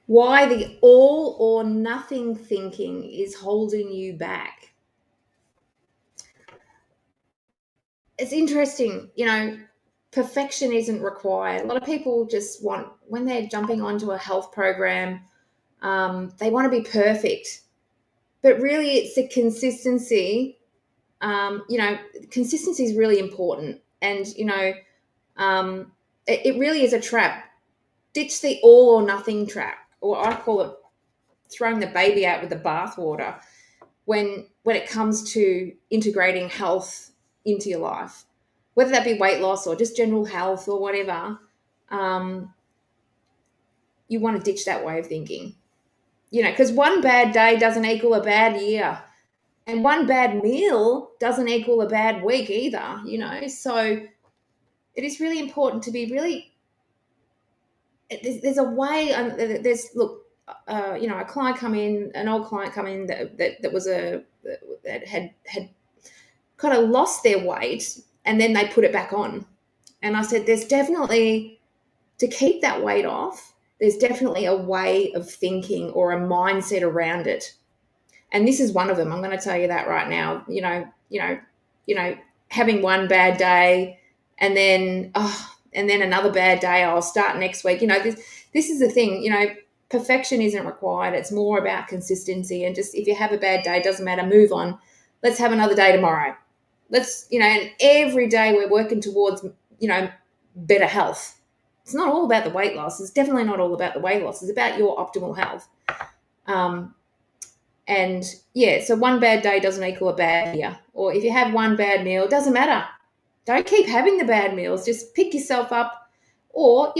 why the all or nothing thinking is holding you back. It's interesting, perfection isn't required. A lot of people just want, when they're jumping onto a health program, they want to be perfect. But really, it's the consistency. Consistency is really important. And, it really is a trap. Ditch the all or nothing trap, or I call it throwing the baby out with the bathwater when it comes to integrating health into your life, whether that be weight loss or just general health or whatever. You want to ditch that way of thinking, because one bad day doesn't equal a bad year, and one bad meal doesn't equal a bad week either. So it is really important to be really. There's a way. There's look. A client come in, an old client come in that was that had kind of lost their weight, and then they put it back on. And I said, there's definitely, to keep that weight off, there's definitely a way of thinking or a mindset around it. And this is one of them. I'm going to tell you that right now. Having one bad day and then another bad day. I'll start next week. This is the thing. Perfection isn't required. It's more about consistency. And just, if you have a bad day, doesn't matter. Move on. Let's have another day tomorrow. And every day we're working towards, better health. It's not all about the weight loss. It's definitely not all about the weight loss. It's about your optimal health. So one bad day doesn't equal a bad year. Or if you have one bad meal, it doesn't matter. Don't keep having the bad meals. Just pick yourself up. Or,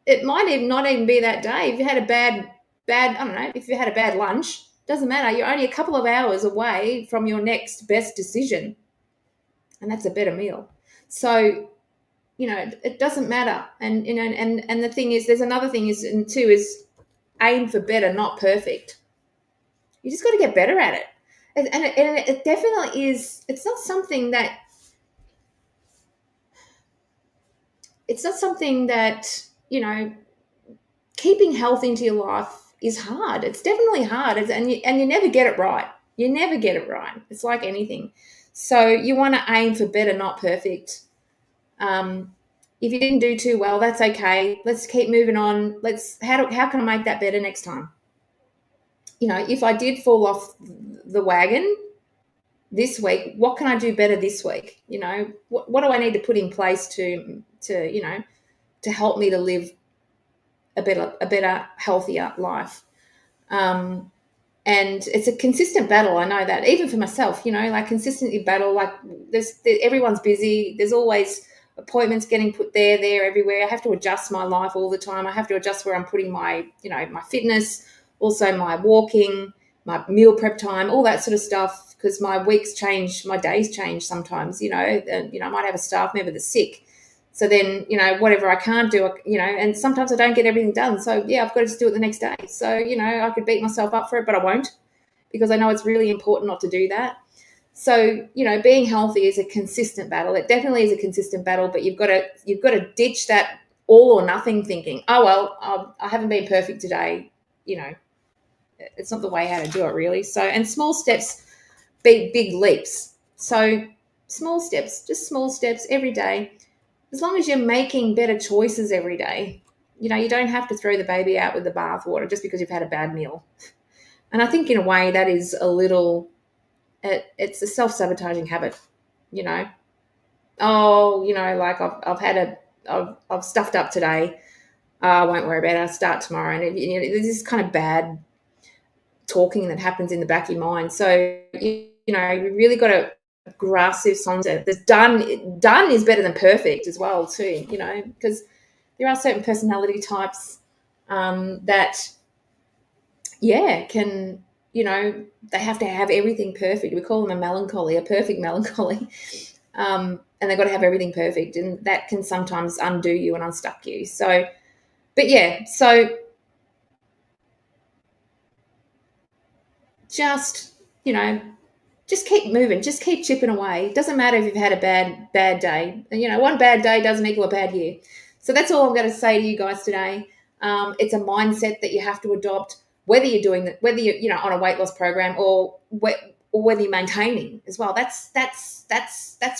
it might not even be that day. If you had a bad, I don't know, if you had a bad lunch, doesn't matter. You're only a couple of hours away from your next best decision. And that's a better meal. So, it doesn't matter. And, and the thing is, there's another thing is aim for better, not perfect. You just got to get better at it. And it definitely is, it's not something that, keeping health into your life is hard. It's definitely hard. And you never get it right. You never get it right. It's like anything. So you want to aim for better, not perfect. If you didn't do too well, that's okay. Let's keep moving on. How can I make that better next time? If I did fall off the wagon this week, what can I do better this week? What do I need to put in place to help me to live a better, healthier life? And it's a consistent battle. I know that, even for myself, consistently battle. Everyone's busy. There's always appointments getting put there, everywhere. I have to adjust my life all the time. I have to adjust where I'm putting my fitness, also my walking, my meal prep time, all that sort of stuff, because my weeks change, my days change sometimes, and, I might have a staff member that's sick. So then, whatever I can't do, and sometimes I don't get everything done. So, yeah, I've got to just do it the next day. So, I could beat myself up for it, but I won't, because I know it's really important not to do that. So, being healthy is a consistent battle. It definitely is a consistent battle, but you've got to ditch that all or nothing thinking. Oh, well, I haven't been perfect today. It's not the way how to do it, really. So, and small steps beat big leaps. So small steps, just small steps every day. As long as you're making better choices every day, you don't have to throw the baby out with the bathwater just because you've had a bad meal. And I think in a way that is a little, it's a self-sabotaging habit, I've stuffed up today. I won't worry about it. I'll start tomorrow. And there's this kind of bad talking that happens in the back of your mind. So, you really got to grasp this concept. There's done is better than perfect as well too, because there are certain personality types that, can, they have to have everything perfect. We call them a perfect melancholy. And they've got to have everything perfect, and that can sometimes undo you and unstuck you. So, but yeah, so just, just keep moving, just keep chipping away. It doesn't matter if you've had a bad day. One bad day doesn't equal a bad year. So that's all I'm going to say to you guys today. It's a mindset that you have to adopt, whether you're doing that, whether you're on a weight loss program or whether you're maintaining as well. That's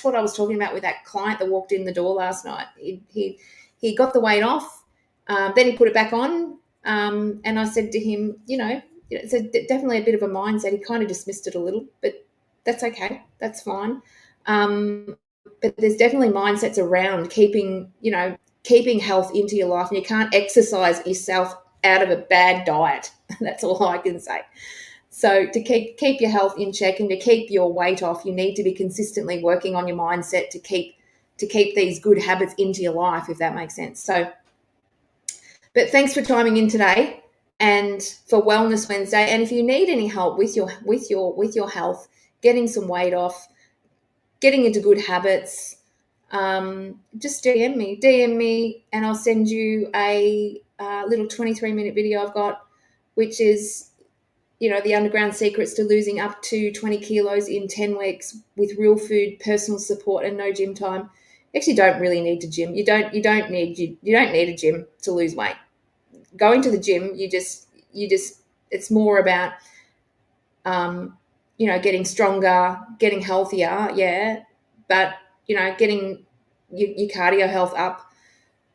what I was talking about with that client that walked in the door last night. He got the weight off, then he put it back on, and I said to him, it's definitely a bit of a mindset. He kind of dismissed it a little, but that's okay. That's fine. But there's definitely mindsets around keeping health into your life, and you can't exercise yourself out of a bad diet. That's all I can say. So to keep your health in check and to keep your weight off, you need to be consistently working on your mindset to keep these good habits into your life, if that makes sense. So, but thanks for chiming in today and for Wellness Wednesday. And if you need any help with your health, getting some weight off, getting into good habits, just DM me, and I'll send you a little 23-minute video I've got, which is, the underground secrets to losing up to 20 kilos in 10 weeks with real food, personal support, and no gym time. You actually don't really need to gym. You don't need a gym to lose weight. Going to the gym, it's more about, getting stronger, getting healthier, yeah, but getting your cardio health up,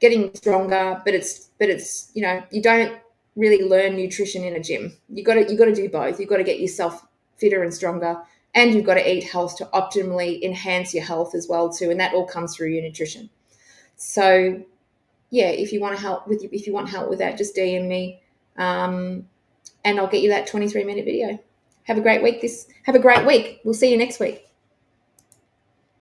getting stronger, but it's you don't really learn nutrition in a gym. You got to do both. You've got to get yourself fitter and stronger, and you've got to eat health to optimally enhance your health as well too, and that all comes through your nutrition. So yeah, if you want help with that, just DM me, and I'll get you that 23-minute video. Have a great week. We'll see you next week.